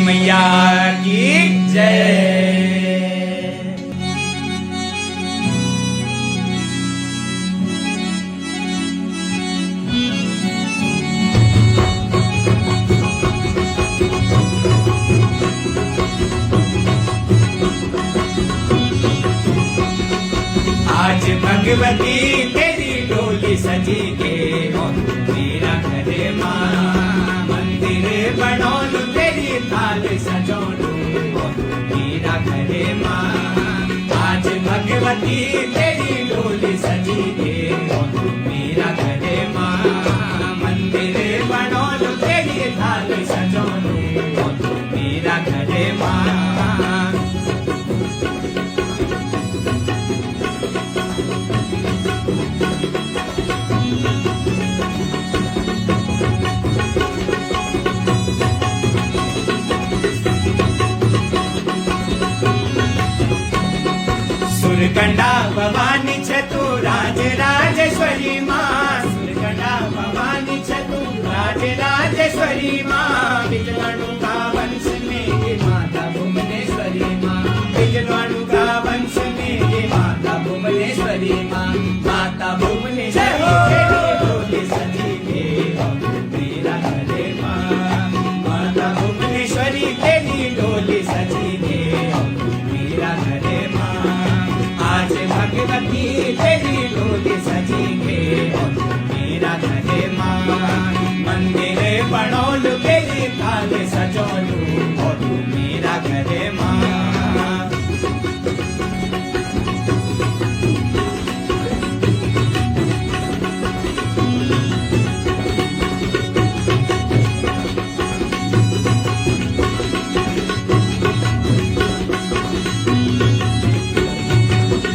मैया की जय। आज भगवती तेरी डोली सजी के मेरा घरे माँ मंदिर बनोलू तेरी थाल सजोलू मेरा घरे माँ। आज भगवती तेरी डोली सजी के मेरा घरे माँ मंदिर बनोलू तेरी थाल सजोलू मेरा घरे माँ। सुरकंडा भवानी छतु राज राजेश्वरी माँ। सुरकंडा भवानी छतु राज राजेश्वरी माँ। बिजवाणु का वंश में ये माता भुवनेश्वरी माँ। बिजवाणु का वंश में ये माता भुवनेश्वरी माँ। माता भुवनेश्वरी तेरी डोली सजी के मेरा घरे माँ। माता भुवनेश्वरी तेरी डोली सजी के मेरा घरे माँ। आज भगवती तेरी डोली सजी के मेरा घरे माँ मंदिर बनोलू तेरी थाल सजोलू मेरा घरे माँ।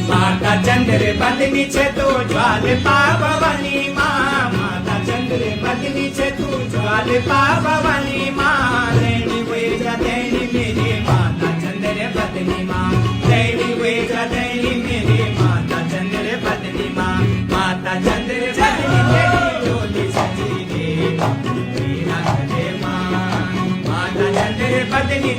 माता चंद्र बदनी छे तू ज्वाल पा भवानी माँ। माता चंद्र बदनी छे तू ज्वाल पा भवानी माँ। दैनी वेजा दैनी मेरी माता चंद्र बदनी माँ। दैनी वेजा दैनी मेरी माता चंद्र बदनी माँ। माता चंद्र बदनी तेरी डोली सजी के मेरा घरे माँ। माता चंद्र बदनी